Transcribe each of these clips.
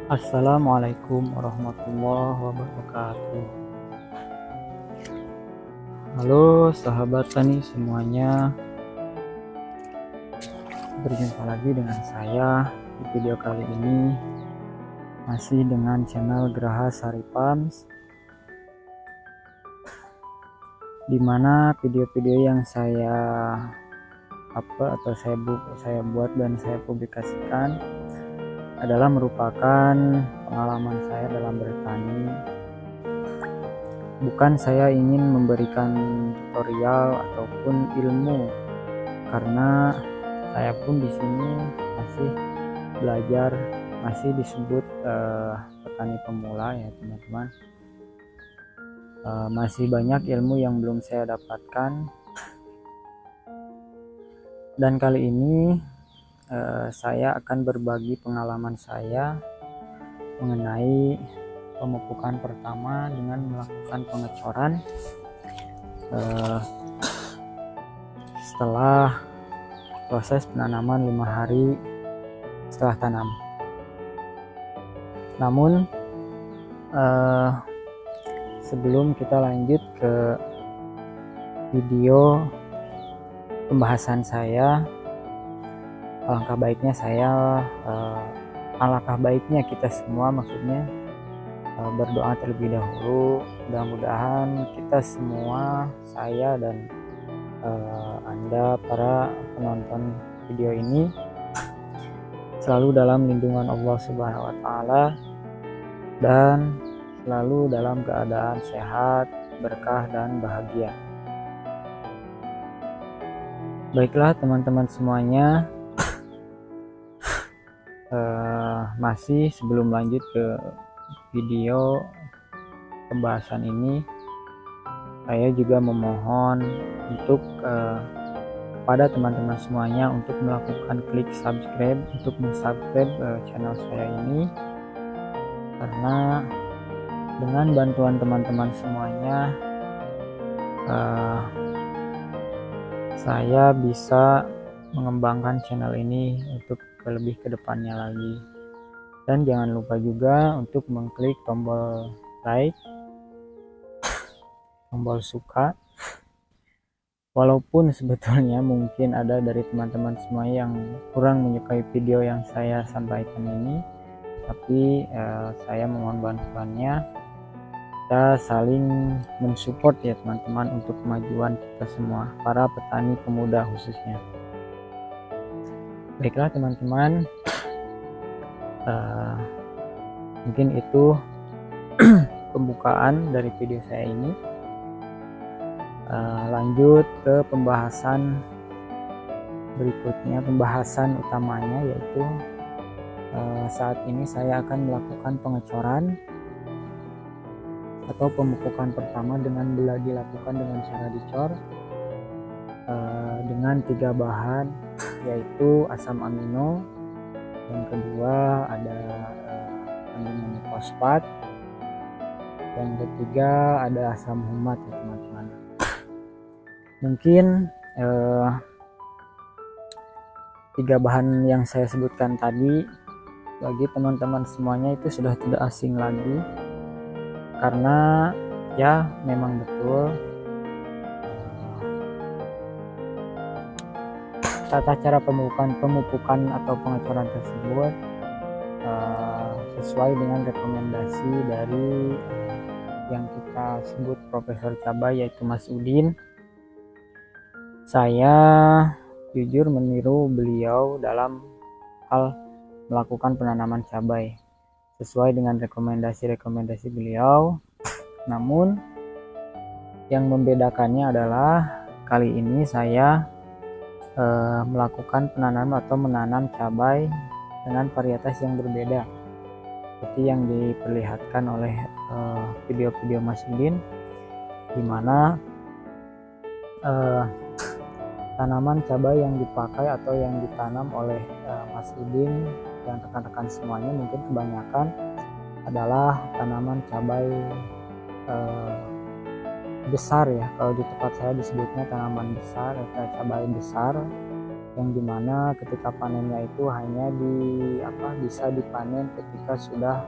Assalamualaikum warahmatullahi wabarakatuh. Halo sahabat tani semuanya, berjumpa lagi dengan saya di video kali ini, masih dengan channel Graha Sari Farms, dimana video-video yang saya saya buat dan saya publikasikan adalah merupakan pengalaman saya dalam bertani. Bukan saya ingin memberikan tutorial ataupun ilmu, karena saya pun di sini masih belajar, masih disebut petani pemula ya teman-teman. Masih banyak ilmu yang belum saya dapatkan, dan kali ini saya akan berbagi pengalaman saya mengenai pemupukan pertama dengan melakukan pengecoran setelah proses penanaman 5 hari setelah tanam. Namun sebelum kita lanjut ke video pembahasan saya, alangkah baiknya kita semua berdoa terlebih dahulu. Mudah-mudahan kita semua, saya dan Anda para penonton video ini, selalu dalam lindungan Allah Subhanahu wa Ta'ala dan selalu dalam keadaan sehat, berkah dan bahagia. Baiklah teman-teman semuanya, masih sebelum lanjut ke video pembahasan ini, saya juga memohon untuk kepada teman-teman semuanya untuk melakukan klik subscribe, untuk mensubscribe channel saya ini, karena dengan bantuan teman-teman semuanya saya bisa mengembangkan channel ini untuk lebih ke depannya lagi. Dan jangan lupa juga untuk mengklik tombol like, tombol suka. Walaupun sebetulnya mungkin ada dari teman-teman semua yang kurang menyukai video yang saya sampaikan ini, tapi saya mohon bantuannya. Kita saling mensupport ya teman-teman, untuk kemajuan kita semua, para petani pemuda khususnya. Baiklah teman-teman, mungkin itu pembukaan dari video saya ini. Lanjut ke pembahasan berikutnya, pembahasan utamanya, yaitu saat ini saya akan melakukan pengecoran atau pemupukan pertama dengan dilakukan dengan cara dicor dengan 3 bahan, yaitu asam amino, yang kedua ada kandungan fosfat, yang ketiga ada asam humat ya teman-teman. Mungkin 3 bahan yang saya sebutkan tadi bagi teman-teman semuanya itu sudah tidak asing lagi, karena ya memang betul tata cara pemupukan atau pengecoran tersebut sesuai dengan rekomendasi dari yang kita sebut Profesor Cabai, yaitu Mas Udin. Saya jujur meniru beliau dalam hal melakukan penanaman cabai sesuai dengan rekomendasi beliau. Namun yang membedakannya adalah kali ini saya melakukan penanaman atau menanam cabai dengan varietas yang berbeda seperti yang diperlihatkan oleh video-video Mas Udin, di mana tanaman cabai yang dipakai atau yang ditanam oleh Mas Udin dan rekan-rekan semuanya mungkin kebanyakan adalah tanaman cabai besar ya. Kalau di tempat saya disebutnya tanaman besar atau cabai besar, yang dimana ketika panennya itu hanya bisa dipanen ketika sudah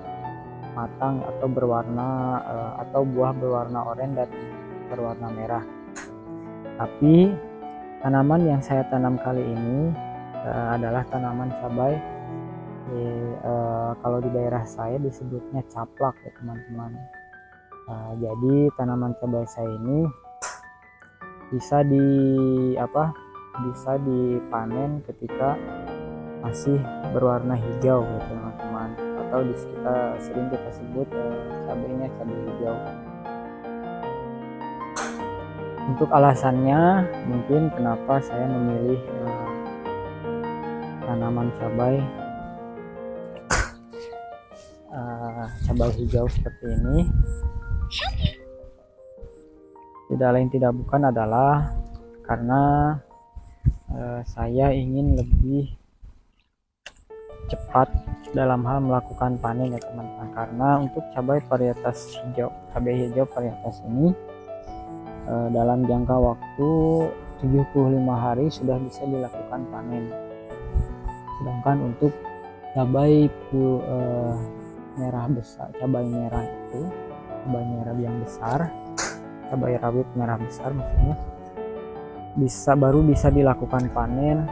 matang atau berwarna atau buah berwarna oranye dan berwarna merah. Tapi tanaman yang saya tanam kali ini adalah tanaman cabai kalau di daerah saya disebutnya caplak ya teman-teman. Jadi tanaman cabai saya ini bisa dipanen ketika masih berwarna hijau ya teman-teman, atau sering kita sebut cabainya cabai hijau. Untuk alasannya mungkin kenapa saya memilih tanaman cabai hijau seperti ini, tidak lain tidak bukan adalah karena saya ingin lebih cepat dalam hal melakukan panen ya teman-teman. Karena untuk cabai hijau varietas ini dalam jangka waktu 75 hari sudah bisa dilakukan panen. Sedangkan untuk cabai merah besar, cabai merah yang besar, cabai rawit merah besar maksudnya, baru bisa dilakukan panen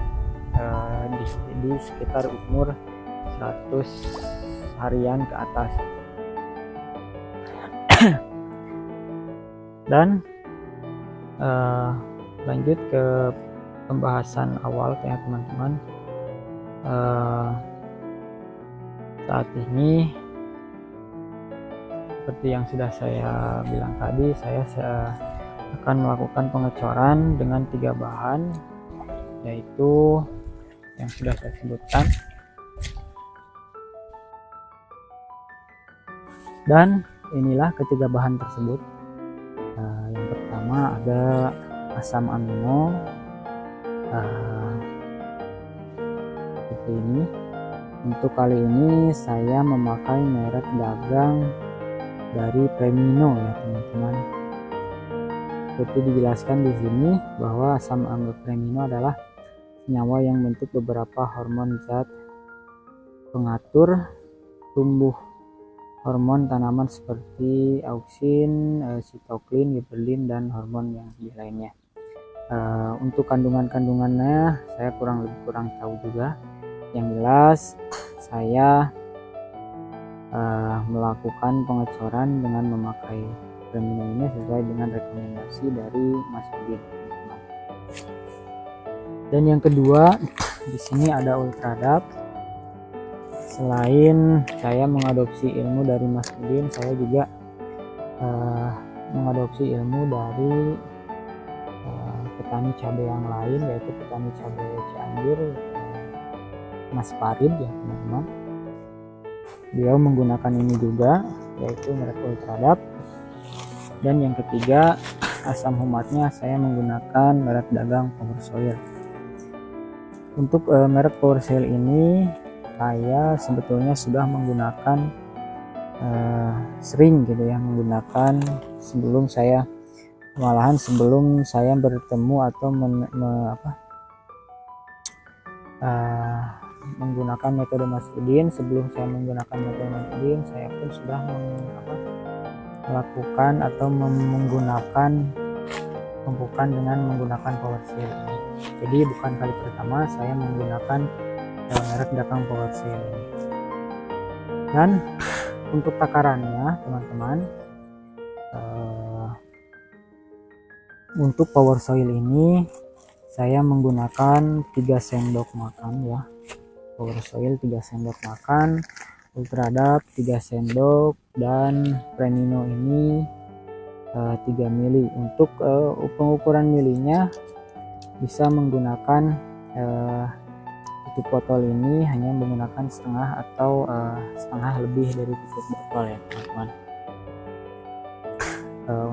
di sekitar umur 100 harian ke atas. Dan lanjut ke pembahasan awal ya teman-teman. Saat ini seperti yang sudah saya bilang tadi, saya akan melakukan pengecoran dengan 3 bahan, yaitu yang sudah saya sebutkan. Dan inilah ketiga bahan tersebut. Yang pertama ada asam amino seperti ini. Untuk kali ini saya memakai merek dagang dari Premino ya teman-teman. Seperti dijelaskan di sini bahwa asam amino Premino adalah senyawa yang membentuk beberapa hormon zat pengatur tumbuh hormon tanaman seperti auksin, sitokin, gibberellin, dan hormon yang lainnya. Untuk kandungannya saya kurang tahu juga. Yang jelas saya melakukan pengecoran dengan memakai Premino ini sesuai dengan rekomendasi dari Mas Udin. Dan yang kedua, di sini ada Ultradap. Selain saya mengadopsi ilmu dari Mas Udin, saya juga mengadopsi ilmu dari petani cabai yang lain, yaitu petani cabai Cianjur, Mas Farid ya teman-teman. Beliau menggunakan ini juga, yaitu merek Ultradap. Dan yang ketiga, asam humatnya saya menggunakan merek dagang Power Soil. Untuk merek Power Soil ini saya sebetulnya sudah menggunakan sering gitu ya, menggunakan sebelum saya bertemu atau menggunakan metode Mas Udin. Sebelum saya menggunakan metode Mas Udin, saya pun sudah melakukan atau menggunakan pemupukan dengan menggunakan Power Soil. Jadi bukan kali pertama saya menggunakan merek dagang Power Soil. Dan untuk takarannya teman-teman, untuk Power Soil ini saya menggunakan 3 sendok makan ya. Power Soil 3 sendok makan, Ultradap 3 sendok, dan Premino ini 3 mili. Untuk pengukuran milinya bisa menggunakan tutup botol ini hanya menggunakan setengah atau setengah lebih dari tutup botol ya teman-teman.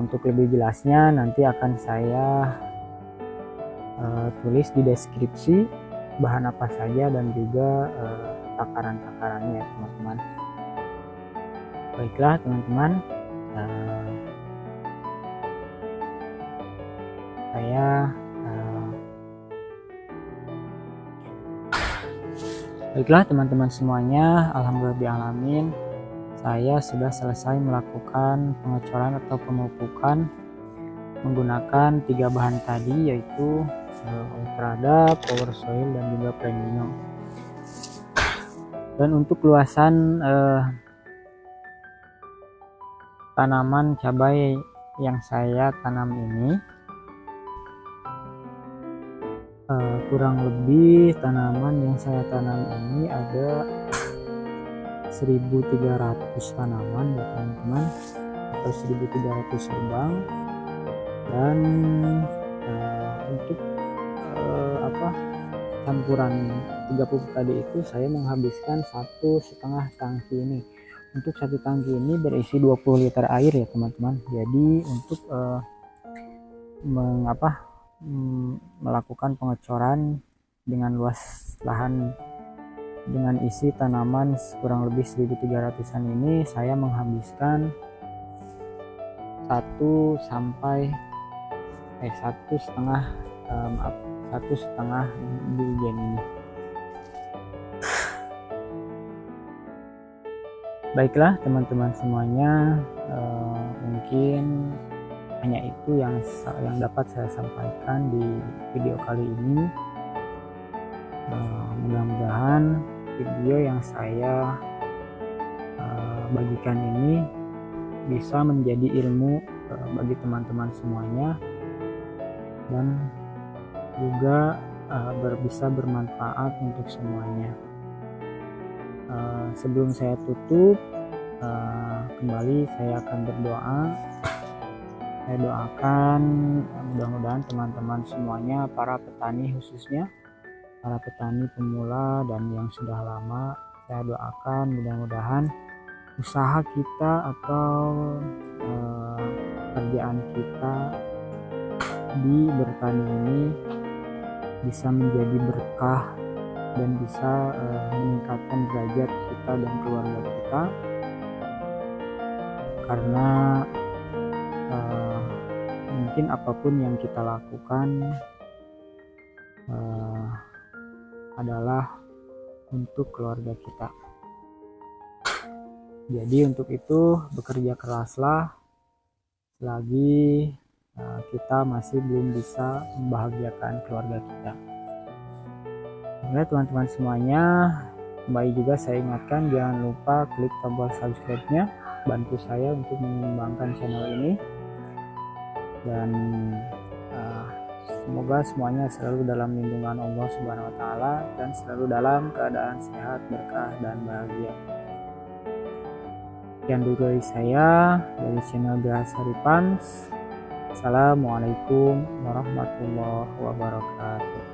Untuk lebih jelasnya nanti akan saya tulis di deskripsi bahan apa saja dan juga takaran-takarannya ya teman-teman. Baiklah teman-teman, baiklah teman-teman semuanya, alhamdulillahirrahmanirrahim, saya sudah selesai melakukan pengecoran atau pemupukan menggunakan 3 bahan tadi, yaitu Ultrada, Power Soil, dan juga Premium. Dan untuk luasan tanaman cabai yang saya tanam ini, kurang lebih tanaman yang saya tanam ini ada 1.300 tanaman ya teman-teman, atau 1.300 lubang. Dan untuk campuran 3 pupuk tadi itu saya menghabiskan 1,5 tangki ini. Untuk 1 tangki ini berisi 20 liter air ya teman-teman. Jadi untuk melakukan pengecoran dengan luas lahan dengan isi tanaman kurang lebih 1.300-an ini, saya menghabiskan 1,5 bigen ini. Baiklah teman-teman semuanya, mungkin hanya itu yang dapat saya sampaikan di video kali ini. Mudah-mudahan video yang saya bagikan ini bisa menjadi ilmu bagi teman-teman semuanya, dan juga bisa bermanfaat untuk semuanya. Sebelum saya tutup, kembali saya akan berdoa. Saya doakan mudah-mudahan teman-teman semuanya, para petani khususnya para petani pemula dan yang sudah lama, saya doakan mudah-mudahan usaha kita atau pekerjaan kita di bertani ini bisa menjadi berkah dan bisa meningkatkan derajat kita dan keluarga kita, karena mungkin apapun yang kita lakukan adalah untuk keluarga kita. Jadi untuk itu bekerja keraslah selagi kita masih belum bisa membahagiakan keluarga kita. Oke teman-teman semuanya, kembali juga saya ingatkan, jangan lupa klik tombol subscribe-nya, bantu saya untuk mengembangkan channel ini. Dan semoga semuanya selalu dalam lindungan Allah Subhanahu wa Ta'ala dan selalu dalam keadaan sehat, berkah, dan bahagia. Sekian dulu dari saya dari channel Grahasari Farms. Assalamualaikum warahmatullahi wabarakatuh.